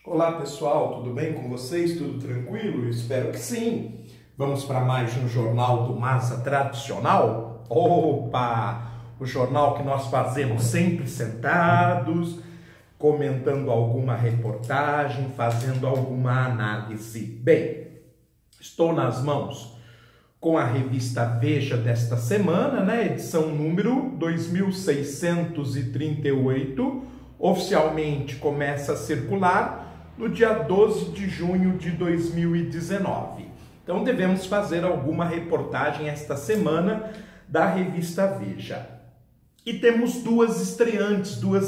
Olá pessoal, tudo bem com vocês? Tudo tranquilo? Eu espero que sim. Vamos para mais um Jornal do Masa tradicional? Opa! O jornal que nós fazemos sempre sentados, comentando alguma reportagem, fazendo alguma análise. Bem, estou nas mãos com a revista Veja desta semana, né? Edição número 2638, oficialmente começa a circular no dia 12 de junho de 2019. Então devemos fazer alguma reportagem esta semana da revista Veja. E temos duas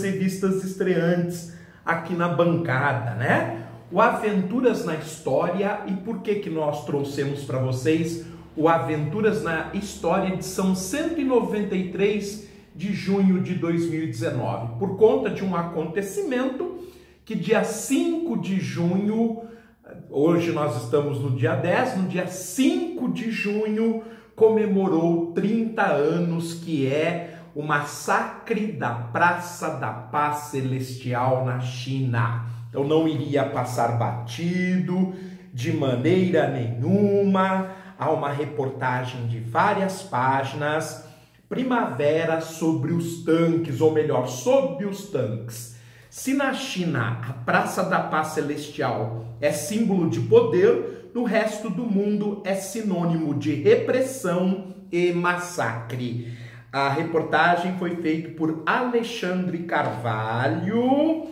revistas estreantes aqui na bancada, né? O Aventuras na História. E por que nós trouxemos para vocês o Aventuras na História, edição 193 de junho de 2019? Por conta de um acontecimento que dia 5 de junho, hoje nós estamos no dia 10, no dia 5 de junho comemorou 30 anos, que é o massacre da Praça da Paz Celestial na China. Então não iria passar batido de maneira nenhuma. Há uma reportagem de várias páginas, Primavera sobre os tanques, ou melhor, sob os tanques. Se na China a Praça da Paz Celestial é símbolo de poder, no resto do mundo é sinônimo de repressão e massacre. A reportagem foi feita por Alexandre Carvalho,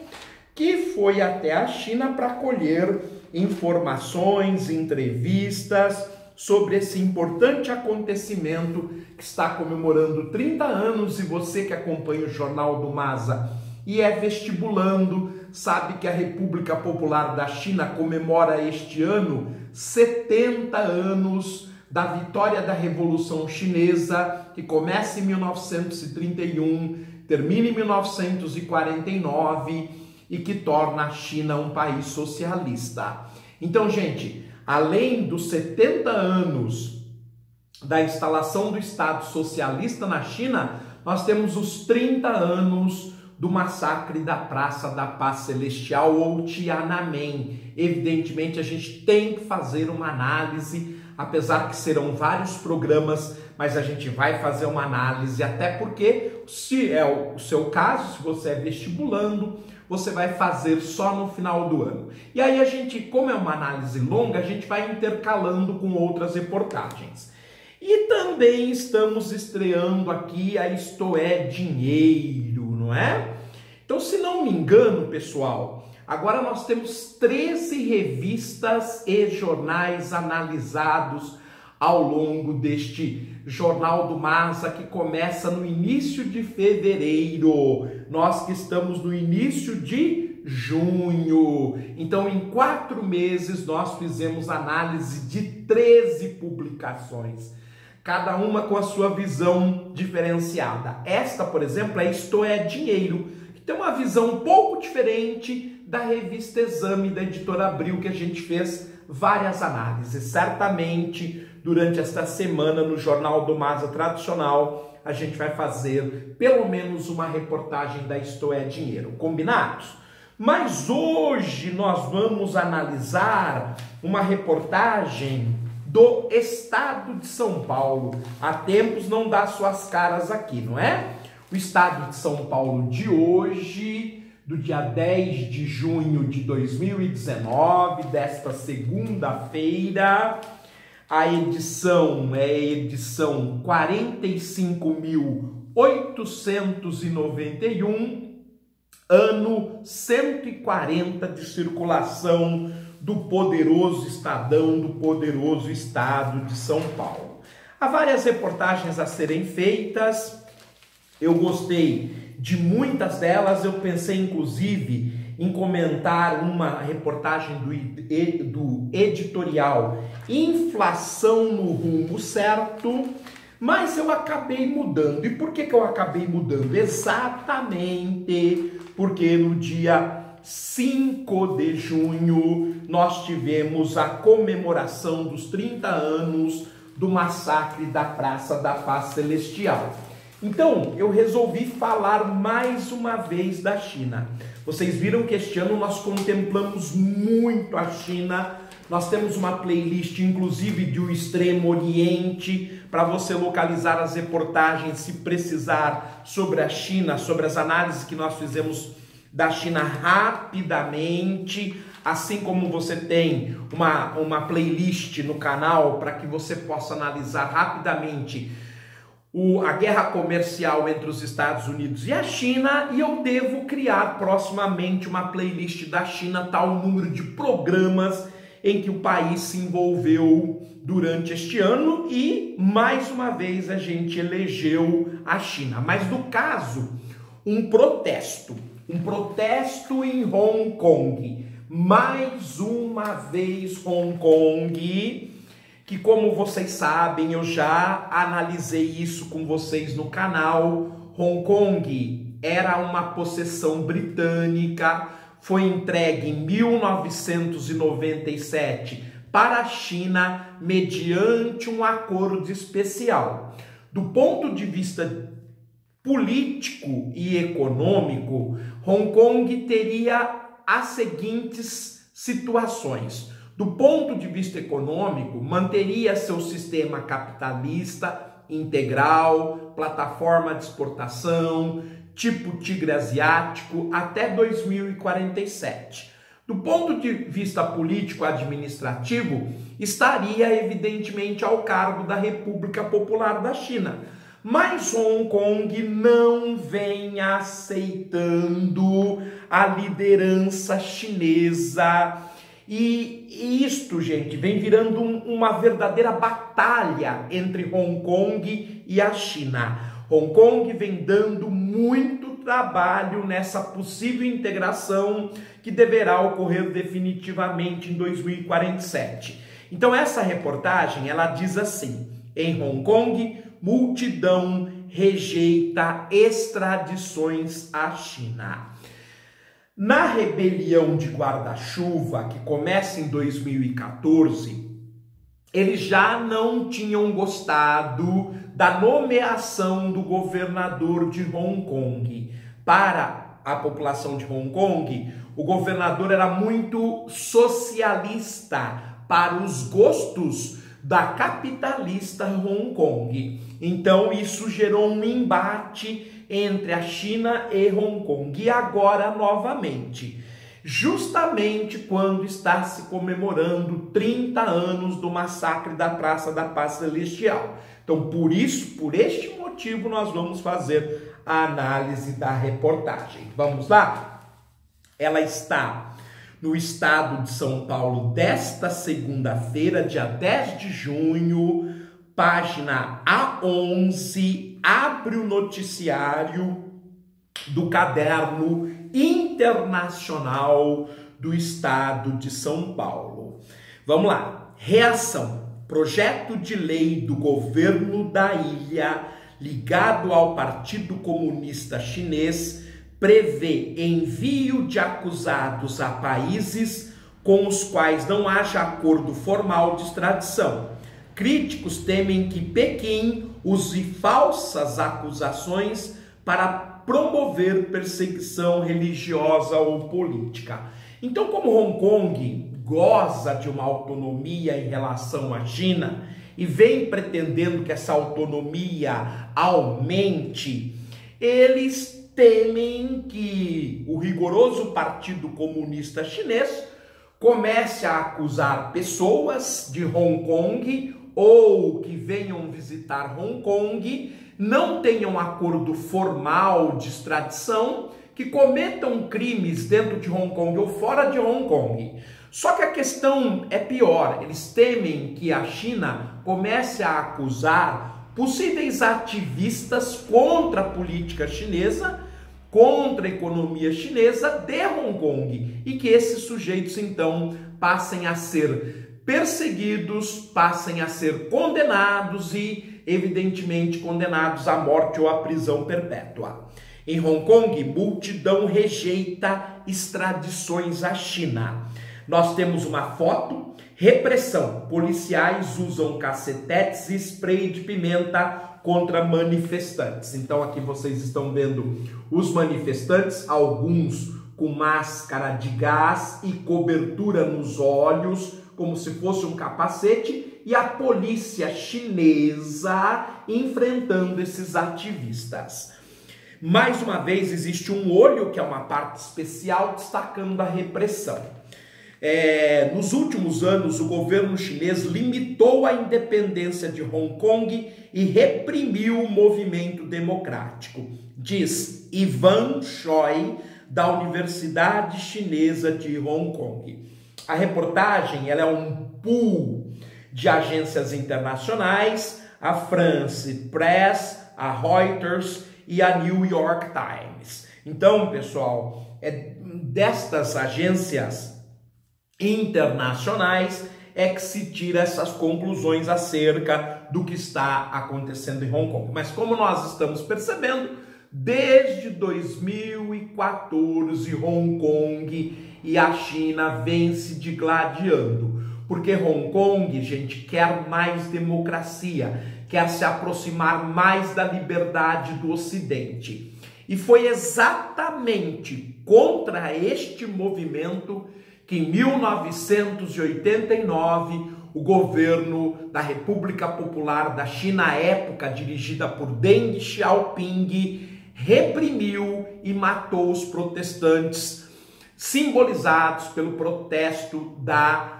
que foi até a China para colher informações, entrevistas sobre esse importante acontecimento que está comemorando 30 anos. E você que acompanha o Jornal do Masa e é vestibulando, sabe que a República Popular da China comemora este ano 70 anos da vitória da Revolução Chinesa, que começa em 1931, termina em 1949 e que torna a China um país socialista. Então, gente, além dos 70 anos da instalação do Estado socialista na China, nós temos os 30 anos do massacre da Praça da Paz Celestial, ou Tiananmen. Evidentemente, a gente tem que fazer uma análise, apesar que serão vários programas, mas a gente vai fazer uma análise, até porque, se é o seu caso, se você é vestibulando, você vai fazer só no final do ano. E aí a gente, como é uma análise longa, a gente vai intercalando com outras reportagens. E também estamos estreando aqui a Isto é Dinheiro, não é? Então, se não me engano, pessoal, agora nós temos 13 revistas e jornais analisados ao longo deste Jornal do Masa, que começa no início de fevereiro. Nós que estamos no início de junho. Então, em 4 meses, nós fizemos análise de 13 publicações, cada uma com a sua visão diferenciada. Esta, por exemplo, é Isto é Dinheiro, que tem uma visão um pouco diferente da revista Exame, da editora Abril, que a gente fez várias análises. Certamente, durante esta semana, no Jornal do Masa tradicional, a gente vai fazer pelo menos uma reportagem da Isto é Dinheiro. Combinados? Mas hoje nós vamos analisar uma reportagem do Estado de São Paulo. Há tempos não dá suas caras aqui, não é? O Estado de São Paulo de hoje, do dia 10 de junho de 2019, desta segunda-feira. A edição é a edição 45.891, ano 140 de circulação do poderoso Estadão, do poderoso Estado de São Paulo. Há várias reportagens a serem feitas, eu gostei de muitas delas. Eu pensei inclusive em comentar uma reportagem do editorial Inflação no Rumo Certo, mas eu acabei mudando. E por que eu acabei mudando? Exatamente porque no dia 5 de junho nós tivemos a comemoração dos 30 anos do massacre da Praça da Paz Celestial. Então, eu resolvi falar mais uma vez da China. Vocês viram que este ano nós contemplamos muito a China. Nós temos uma playlist, inclusive, de O Extremo Oriente, para você localizar as reportagens, se precisar, sobre a China, sobre as análises que nós fizemos da China rapidamente, assim como você tem uma playlist no canal para que você possa analisar rapidamente a guerra comercial entre os Estados Unidos e a China, e eu devo criar proximamente uma playlist da China, tal número de programas em que o país se envolveu durante este ano e, mais uma vez, a gente elegeu a China. Mas no caso, um protesto em Hong Kong, mais uma vez Hong Kong, que, como vocês sabem, eu já analisei isso com vocês no canal. Hong Kong era uma possessão britânica, foi entregue em 1997 para a China mediante um acordo especial. Do ponto de vista político e econômico, Hong Kong teria as seguintes situações. Do ponto de vista econômico, manteria seu sistema capitalista integral, plataforma de exportação, tipo tigre asiático, até 2047. Do ponto de vista político-administrativo, estaria evidentemente ao cargo da República Popular da China. Mas Hong Kong não vem aceitando a liderança chinesa. E isto, gente, vem virando uma verdadeira batalha entre Hong Kong e a China. Hong Kong vem dando muito trabalho nessa possível integração que deverá ocorrer definitivamente em 2047. Então essa reportagem, ela diz assim: em Hong Kong, multidão rejeita extradições à China. Na rebelião de guarda-chuva, que começa em 2014, eles já não tinham gostado da nomeação do governador de Hong Kong. Para a população de Hong Kong, o governador era muito socialista para os gostos da capitalista Hong Kong. Então isso gerou um embate entre a China e Hong Kong. E agora, novamente, justamente quando está se comemorando 30 anos do massacre da Praça da Paz Celestial. Então, por este motivo, nós vamos fazer a análise da reportagem. Vamos lá? Ela está no estado de São Paulo desta segunda-feira, dia 10 de junho, página A11, abre o noticiário do Caderno Internacional do Estado de São Paulo. Vamos lá. Reação. Projeto de lei do governo da ilha ligado ao Partido Comunista Chinês prevê envio de acusados a países com os quais não haja acordo formal de extradição. Críticos temem que Pequim use falsas acusações para promover perseguição religiosa ou política. Então, como Hong Kong goza de uma autonomia em relação à China e vem pretendendo que essa autonomia aumente, eles temem que o rigoroso Partido Comunista Chinês comece a acusar pessoas de Hong Kong ou que venham visitar Hong Kong, não tenham acordo formal de extradição, que cometam crimes dentro de Hong Kong ou fora de Hong Kong. Só que a questão é pior, eles temem que a China comece a acusar possíveis ativistas contra a política chinesa, contra a economia chinesa de Hong Kong, e que esses sujeitos então passem a ser perseguidos, passem a ser condenados e, evidentemente, condenados à morte ou à prisão perpétua. Em Hong Kong, multidão rejeita extradições à China. Nós temos uma foto, repressão. Policiais usam cacetetes e spray de pimenta contra manifestantes. Então aqui vocês estão vendo os manifestantes, alguns com máscara de gás e cobertura nos olhos, como se fosse um capacete, e a polícia chinesa enfrentando esses ativistas. Mais uma vez, existe um olho, que é uma parte especial, destacando a repressão. Nos últimos anos, o governo chinês limitou a independência de Hong Kong e reprimiu o movimento democrático, diz Ivan Choi, da Universidade Chinesa de Hong Kong. A reportagem ela é um pool de agências internacionais, a France Press, a Reuters e a New York Times. Então, pessoal, destas agências internacionais é que se tira essas conclusões acerca do que está acontecendo em Hong Kong. Mas como nós estamos percebendo, desde 2014 Hong Kong e a China vêm se digladiando, porque Hong Kong, gente, quer mais democracia, quer se aproximar mais da liberdade do Ocidente. E foi exatamente contra este movimento que em 1989 o governo da República Popular da China, à época dirigida por Deng Xiaoping, reprimiu e matou os protestantes, simbolizados pelo protesto da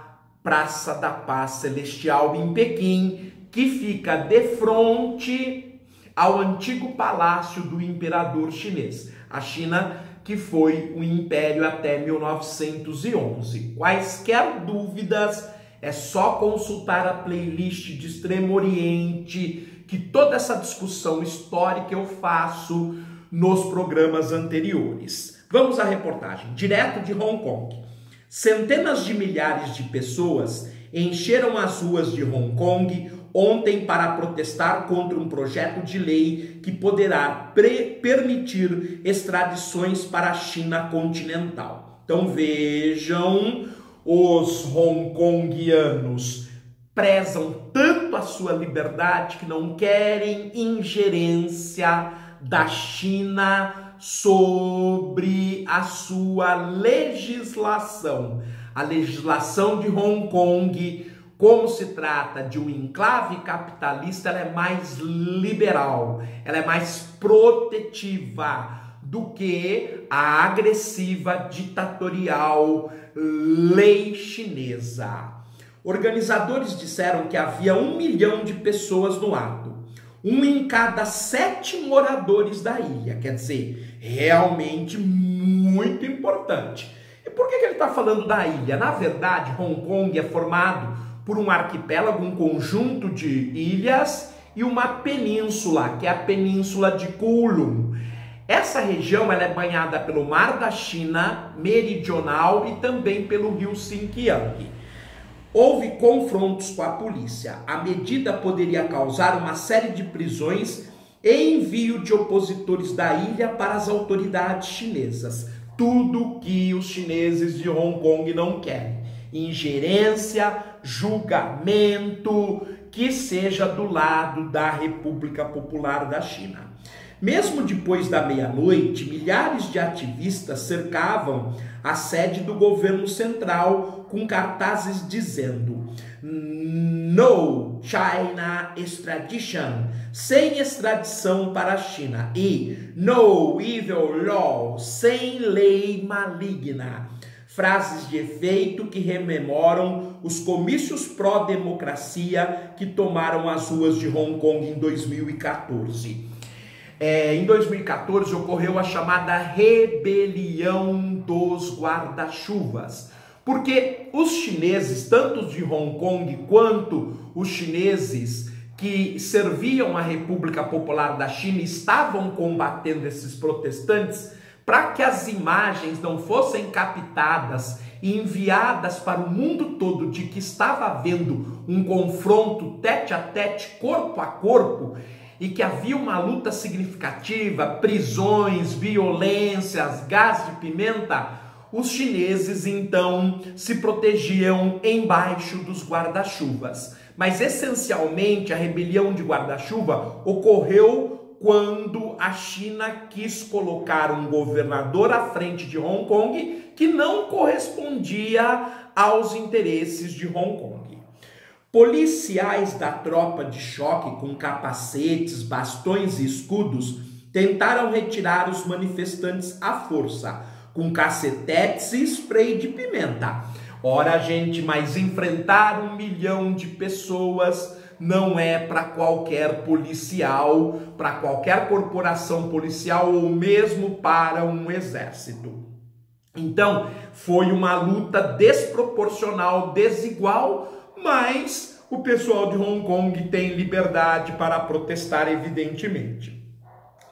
Praça da Paz Celestial em Pequim, que fica de frente ao antigo palácio do imperador chinês. A China, que foi um império até 1911. Quaisquer dúvidas, é só consultar a playlist de Extremo Oriente, que toda essa discussão histórica eu faço nos programas anteriores. Vamos à reportagem, direto de Hong Kong. Centenas de milhares de pessoas encheram as ruas de Hong Kong ontem para protestar contra um projeto de lei que poderá permitir extradições para a China continental. Então vejam, os hongkongianos prezam tanto a sua liberdade que não querem ingerência da China sobre a sua legislação. A legislação de Hong Kong, como se trata de um enclave capitalista, ela é mais liberal, ela é mais protetiva do que a agressiva, ditatorial lei chinesa. Organizadores disseram que havia 1 milhão de pessoas no ato, 1 em cada 7 moradores da ilha, quer dizer, realmente muito importante. E por que ele está falando da ilha? Na verdade, Hong Kong é formado por um arquipélago, um conjunto de ilhas e uma península, que é a Península de Kowloon. Essa região ela é banhada pelo Mar da China Meridional e também pelo rio Xinjiang. Houve confrontos com a polícia. A medida poderia causar uma série de prisões e envio de opositores da ilha para as autoridades chinesas. Tudo que os chineses de Hong Kong não querem. Ingerência, julgamento, que seja do lado da República Popular da China. Mesmo depois da meia-noite, milhares de ativistas cercavam a sede do governo central com cartazes dizendo "No China Extradition", sem extradição para a China, e "No Evil Law", sem lei maligna. Frases de efeito que rememoram os comícios pró-democracia que tomaram as ruas de Hong Kong em 2014. Em 2014 ocorreu a chamada Rebelião dos Guarda-Chuvas, porque os chineses, tanto de Hong Kong quanto os chineses que serviam a República Popular da China, estavam combatendo esses protestantes para que as imagens não fossem captadas e enviadas para o mundo todo de que estava havendo um confronto tete a tete, corpo a corpo, e que havia uma luta significativa, prisões, violências, gás de pimenta. Os chineses então se protegiam embaixo dos guarda-chuvas. Mas essencialmente a rebelião de guarda-chuva ocorreu quando a China quis colocar um governador à frente de Hong Kong que não correspondia aos interesses de Hong Kong. Policiais da tropa de choque com capacetes, bastões e escudos tentaram retirar os manifestantes à força, com cacetetes e spray de pimenta. Ora, gente, mas enfrentar 1 milhão de pessoas não é para qualquer policial, para qualquer corporação policial ou mesmo para um exército. Então, foi uma luta desproporcional, desigual, mas o pessoal de Hong Kong tem liberdade para protestar, evidentemente.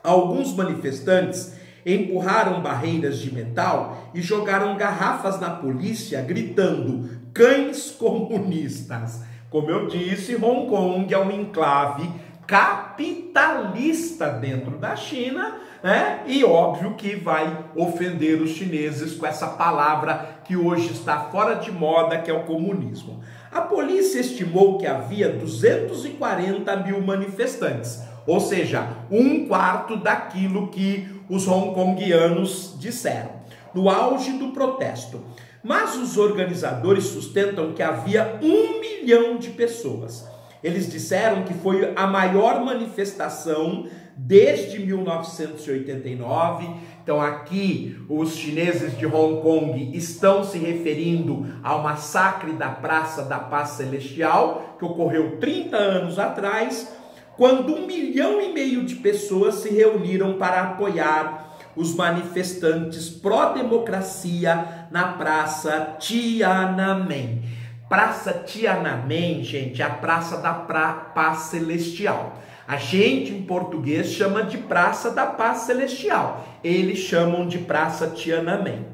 Alguns manifestantes empurraram barreiras de metal e jogaram garrafas na polícia, gritando: "Cães comunistas!" Como eu disse, Hong Kong é um enclave capitalista dentro da China, né? E óbvio que vai ofender os chineses com essa palavra que hoje está fora de moda, que é o comunismo. A polícia estimou que havia 240 mil manifestantes, ou seja, 1/4 daquilo que os hongkongianos disseram, no auge do protesto. Mas os organizadores sustentam que havia 1 milhão de pessoas. Eles disseram que foi a maior manifestação desde 1989. Então aqui os chineses de Hong Kong estão se referindo ao massacre da Praça da Paz Celestial, que ocorreu 30 anos atrás, quando 1,5 milhão de pessoas se reuniram para apoiar os manifestantes pró-democracia na Praça Tiananmen. Praça Tiananmen, gente, é a Praça da Paz Celestial. A gente, em português, chama de Praça da Paz Celestial. Eles chamam de Praça Tiananmen.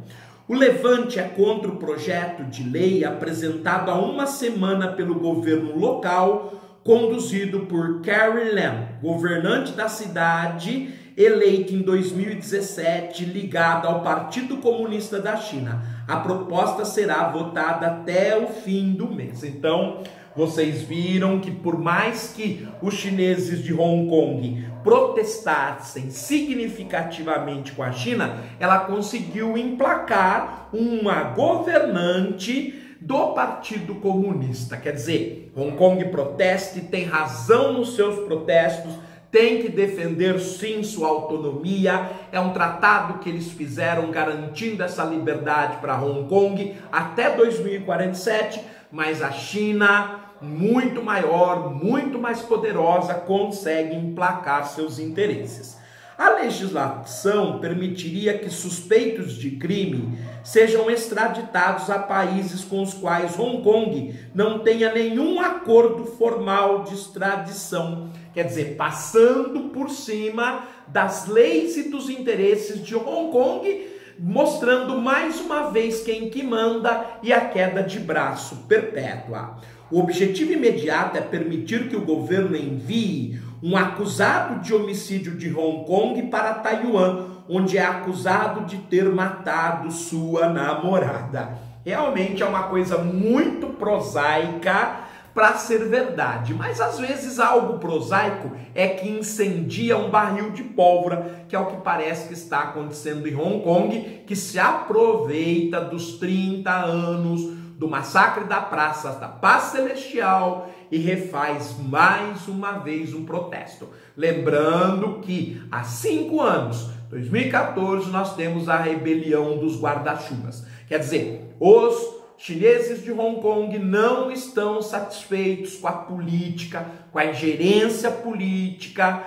O levante é contra o projeto de lei apresentado há uma semana pelo governo local, conduzido por Carrie Lam, governante da cidade, eleita em 2017, ligada ao Partido Comunista da China. A proposta será votada até o fim do mês. Então, vocês viram que por mais que os chineses de Hong Kong protestassem significativamente com a China, ela conseguiu emplacar uma governante do Partido Comunista. Quer dizer, Hong Kong protesta e tem razão nos seus protestos, tem que defender sim sua autonomia. É um tratado que eles fizeram garantindo essa liberdade para Hong Kong até 2047, mas a China, muito maior, muito mais poderosa, consegue emplacar seus interesses. A legislação permitiria que suspeitos de crime sejam extraditados a países com os quais Hong Kong não tenha nenhum acordo formal de extradição. Quer dizer, passando por cima das leis e dos interesses de Hong Kong, mostrando mais uma vez quem que manda e a queda de braço perpétua. O objetivo imediato é permitir que o governo envie um acusado de homicídio de Hong Kong para Taiwan, onde é acusado de ter matado sua namorada. Realmente é uma coisa muito prosaica para ser verdade, mas às vezes algo prosaico é que incendia um barril de pólvora, que é o que parece que está acontecendo em Hong Kong, que se aproveita dos 30 anos do massacre da Praça da Paz Celestial e refaz mais uma vez um protesto. Lembrando que há 5 anos, 2014, nós temos a rebelião dos guarda-chuvas. Quer dizer, os chineses de Hong Kong não estão satisfeitos com a política, com a ingerência política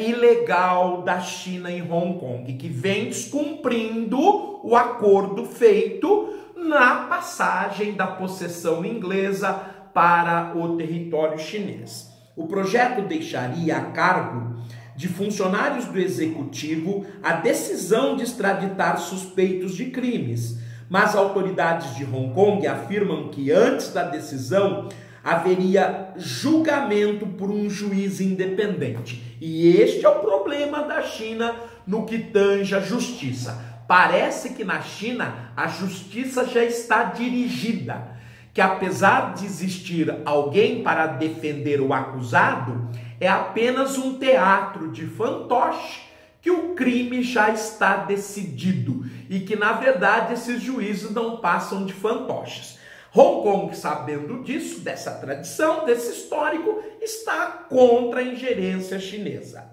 ilegal da China em Hong Kong, que vem descumprindo o acordo feito na passagem da possessão inglesa para o território chinês. O projeto deixaria a cargo de funcionários do executivo a decisão de extraditar suspeitos de crimes, mas autoridades de Hong Kong afirmam que antes da decisão haveria julgamento por um juiz independente. E este é o problema da China no que tange a justiça. Parece que na China a justiça já está dirigida, que apesar de existir alguém para defender o acusado, é apenas um teatro de fantoche, que o crime já está decidido e que, na verdade, esses juízes não passam de fantoches. Hong Kong, sabendo disso, dessa tradição, desse histórico, está contra a ingerência chinesa.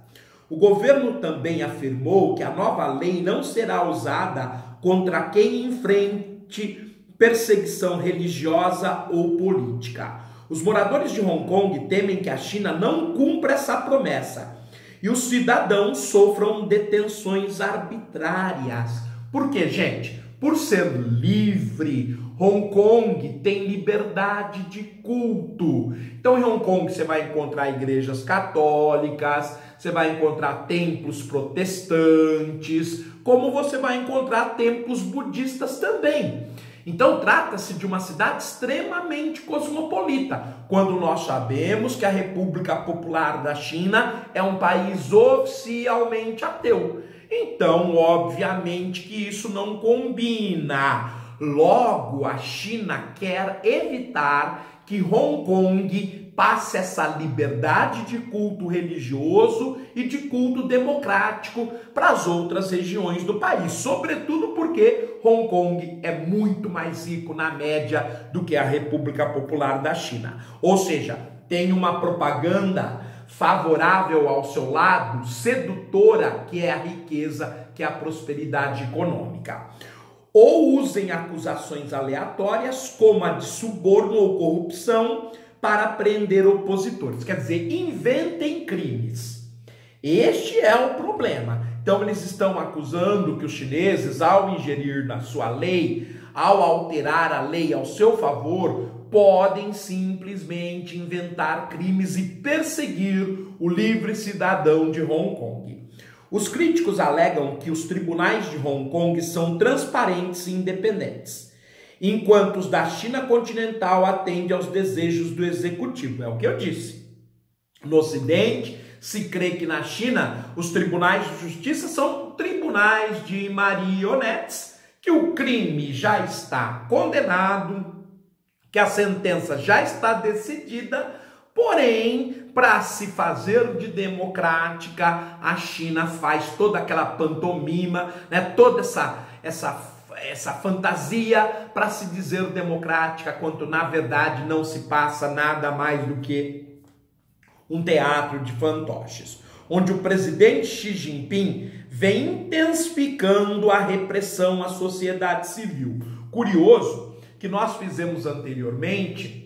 O governo também afirmou que a nova lei não será usada contra quem enfrente perseguição religiosa ou política. Os moradores de Hong Kong temem que a China não cumpra essa promessa e os cidadãos sofram detenções arbitrárias. Por quê, gente? Por ser livre, Hong Kong tem liberdade de culto. Então, em Hong Kong você vai encontrar igrejas católicas, você vai encontrar templos protestantes, como você vai encontrar templos budistas também. Então, trata-se de uma cidade extremamente cosmopolita, quando nós sabemos que a República Popular da China é um país oficialmente ateu. Então, obviamente que isso não combina. Logo, a China quer evitar que Hong Kong passe essa liberdade de culto religioso e de culto democrático para as outras regiões do país, sobretudo porque Hong Kong é muito mais rico na média do que a República Popular da China. Ou seja, tem uma propaganda favorável ao seu lado, sedutora, que é a riqueza, que é a prosperidade econômica. Ou usem acusações aleatórias, como a de suborno ou corrupção, para prender opositores. Quer dizer, inventem crimes. Este é o problema. Então, eles estão acusando que os chineses, ao ingerir na sua lei, ao alterar a lei ao seu favor, podem simplesmente inventar crimes e perseguir o livre cidadão de Hong Kong. Os críticos alegam que os tribunais de Hong Kong são transparentes e independentes, enquanto os da China continental atendem aos desejos do executivo. É o que eu disse. No Ocidente, se crê que na China os tribunais de justiça são tribunais de marionetes, que o crime já está condenado, que a sentença já está decidida, porém, para se fazer de democrática, a China faz toda aquela pantomima, né, toda essa fantasia para se dizer democrática, quando na verdade não se passa nada mais do que um teatro de fantoches, onde o presidente Xi Jinping vem intensificando a repressão à sociedade civil. Curioso que nós fizemos anteriormente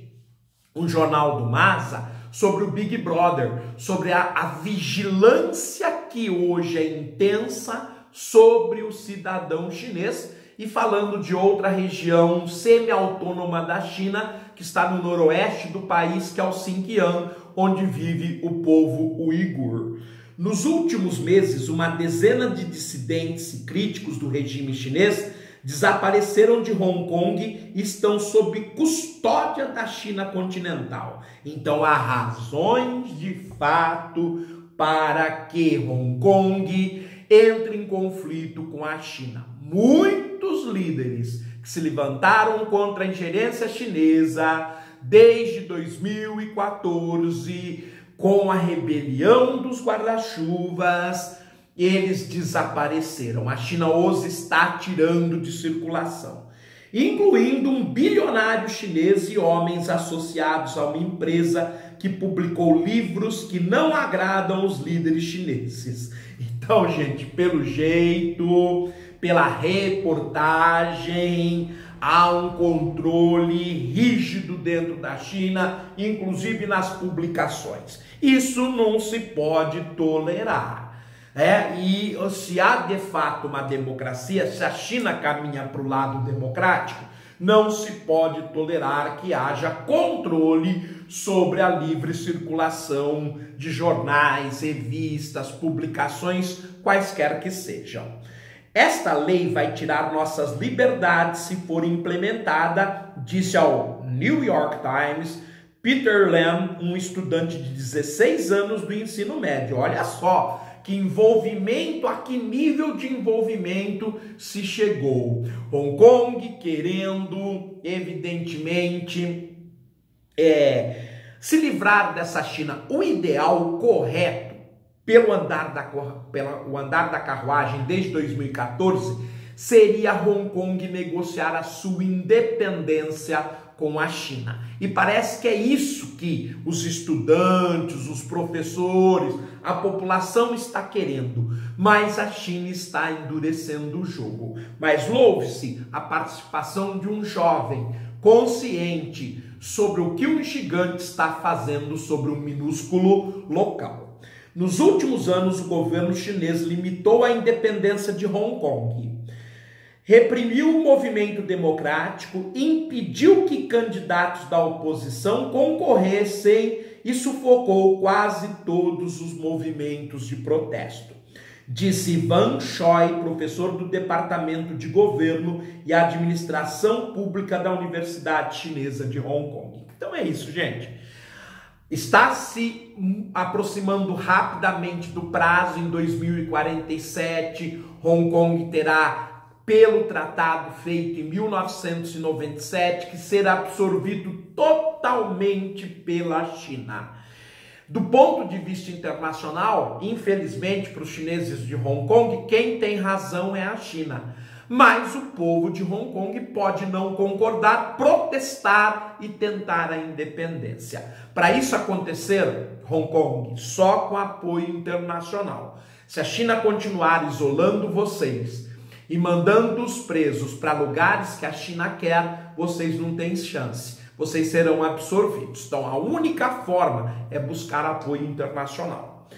um jornal do Masa sobre o Big Brother, sobre a vigilância que hoje é intensa sobre o cidadão chinês, e falando de outra região semi-autônoma da China, que está no noroeste do país, que é o Xinjiang, onde vive o povo uigur. Nos últimos meses, uma dezena de dissidentes e críticos do regime chinês desapareceram de Hong Kong e estão sob custódia da China continental. Então, há razões de fato para que Hong Kong entre em conflito com a China. Muitos líderes que se levantaram contra a ingerência chinesa desde 2014, com a rebelião dos guarda-chuvas, eles desapareceram. A China os está tirando de circulação, incluindo um bilionário chinês e homens associados a uma empresa que publicou livros que não agradam os líderes chineses. Então, gente, pelo jeito, pela reportagem, há um controle rígido dentro da China, inclusive nas publicações. Isso não se pode tolerar. E se há de fato uma democracia, se a China caminha para o lado democrático, não se pode tolerar que haja controle sobre a livre circulação de jornais, revistas, publicações, quaisquer que sejam. Esta lei vai tirar nossas liberdades se for implementada, disse ao New York Times Peter Lam, um estudante de 16 anos do ensino médio. Olha só que envolvimento, a que nível de envolvimento se chegou. Hong Kong querendo, evidentemente, Se livrar dessa China, o ideal, correto, pelo andar da carruagem desde 2014, seria Hong Kong negociar a sua independência com a China. E parece que é isso que os estudantes, os professores, a população está querendo. Mas a China está endurecendo o jogo. Mas louve-se a participação de um jovem consciente sobre o que um gigante está fazendo sobre um minúsculo local. Nos últimos anos, o governo chinês limitou a independência de Hong Kong, reprimiu o movimento democrático, impediu que candidatos da oposição concorressem e sufocou quase todos os movimentos de protesto. Disse Wang Choi, professor do Departamento de Governo e Administração Pública da Universidade Chinesa de Hong Kong. Então é isso, gente. Está se aproximando rapidamente do prazo. Em 2047, Hong Kong terá, pelo tratado feito em 1997, que será absorvido totalmente pela China. Do ponto de vista internacional, infelizmente para os chineses de Hong Kong, quem tem razão é a China. Mas o povo de Hong Kong pode não concordar, protestar e tentar a independência. Para isso acontecer, Hong Kong, só com apoio internacional. Se a China continuar isolando vocês e mandando os presos para lugares que a China quer, vocês não têm chance. Vocês serão absorvidos. Então, a única forma é buscar apoio internacional.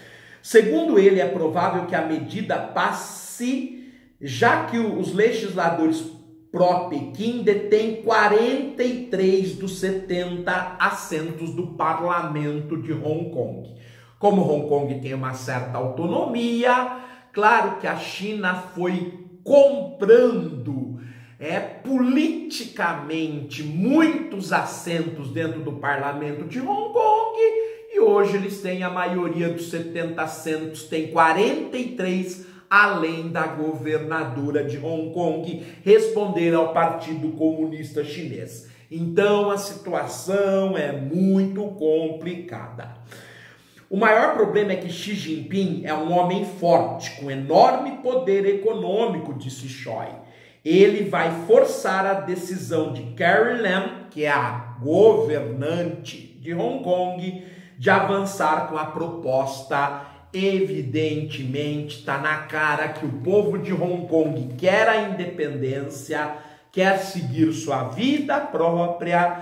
Segundo ele, é provável que a medida passe, já que os legisladores pró-Pequim detêm 43 dos 70 assentos do parlamento de Hong Kong. Como Hong Kong tem uma certa autonomia, claro que a China foi comprando politicamente muitos assentos dentro do parlamento de Hong Kong, e hoje eles têm a maioria dos 70 assentos, tem 43, além da governadora de Hong Kong responder ao Partido Comunista Chinês. Então a situação é muito complicada. O maior problema é que Xi Jinping é um homem forte, com enorme poder econômico, disse Choi. Ele vai forçar a decisão de Carrie Lam, que é a governante de Hong Kong, de avançar com a proposta. Evidentemente, está na cara que o povo de Hong Kong quer a independência, quer seguir sua vida própria.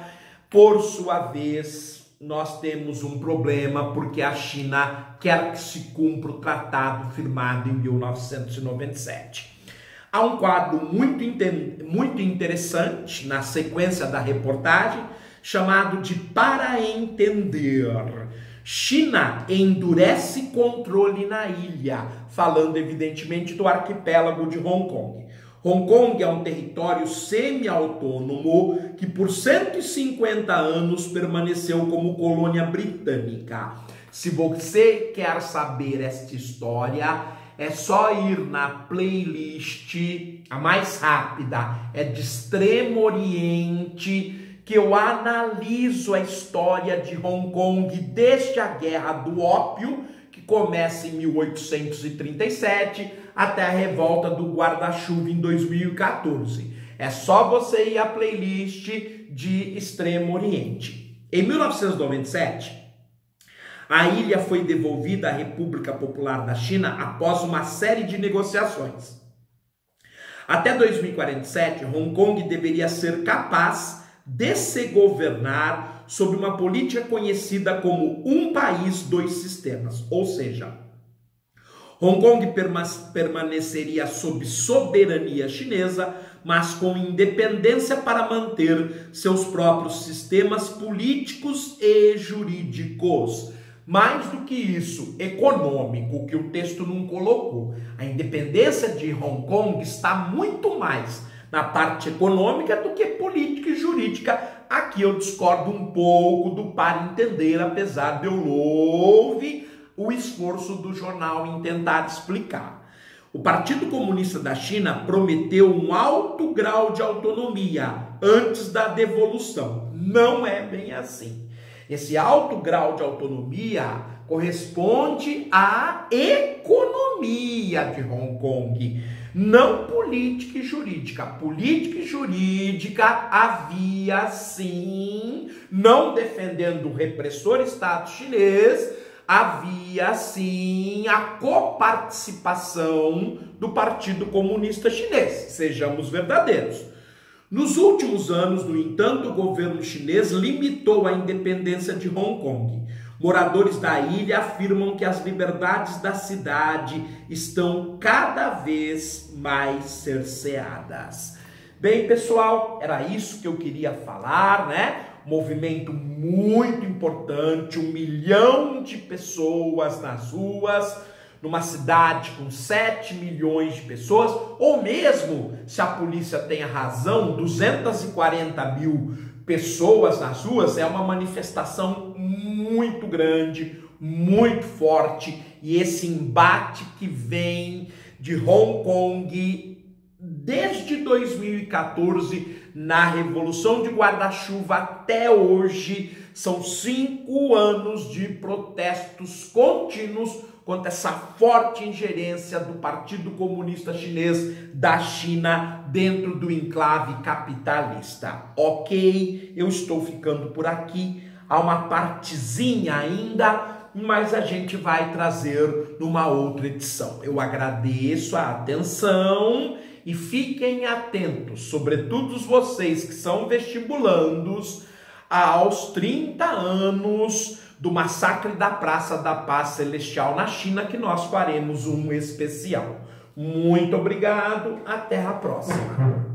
Por sua vez, nós temos um problema, porque a China quer que se cumpra o tratado firmado em 1997. Há um quadro muito interessante na sequência da reportagem, chamado de Para Entender. China endurece controle na ilha, falando evidentemente do arquipélago de Hong Kong. Hong Kong é um território semi-autônomo que por 150 anos permaneceu como colônia britânica. Se você quer saber esta história, é só ir na playlist, a mais rápida, é de Extremo Oriente, que eu analiso a história de Hong Kong desde a Guerra do Ópio, que começa em 1837, até a revolta do guarda-chuva em 2014. É só você ir à playlist de Extremo Oriente. Em 1997, a ilha foi devolvida à República Popular da China após uma série de negociações. Até 2047, Hong Kong deveria ser capaz de se governar sob uma política conhecida como um país, dois sistemas. Ou seja, Hong Kong permaneceria sob soberania chinesa, mas com independência para manter seus próprios sistemas políticos e jurídicos. Mais do que isso, econômico, que o texto não colocou. A independência de Hong Kong está muito mais na parte econômica do que política e jurídica. Aqui eu discordo um pouco do Para Entender, apesar de eu louve o esforço do jornal em tentar explicar. O Partido Comunista da China prometeu um alto grau de autonomia antes da devolução. Não é bem assim. Esse alto grau de autonomia corresponde à economia de Hong Kong, não política e jurídica. Política e jurídica havia sim, não defendendo o repressor Estado chinês, havia sim a coparticipação do Partido Comunista Chinês, sejamos verdadeiros. Nos últimos anos, no entanto, o governo chinês limitou a independência de Hong Kong. Moradores da ilha afirmam que as liberdades da cidade estão cada vez mais cerceadas. Bem, pessoal, era isso que eu queria falar, né? Movimento muito importante, 1 milhão de pessoas nas ruas, numa cidade com 7 milhões de pessoas, ou mesmo, se a polícia tem a razão, 240 mil pessoas nas ruas, é uma manifestação muito grande, muito forte, e esse embate que vem de Hong Kong desde 2014, na Revolução de Guarda-Chuva até hoje, são 5 anos de protestos contínuos contra essa forte ingerência do Partido Comunista Chinês da China dentro do enclave capitalista. Ok, eu estou ficando por aqui, há uma partezinha ainda, mas a gente vai trazer numa outra edição. Eu agradeço a atenção e fiquem atentos, sobretudo vocês que são vestibulandos, aos 30 anos do massacre da Praça da Paz Celestial na China, que nós faremos um especial. Muito obrigado, até a próxima.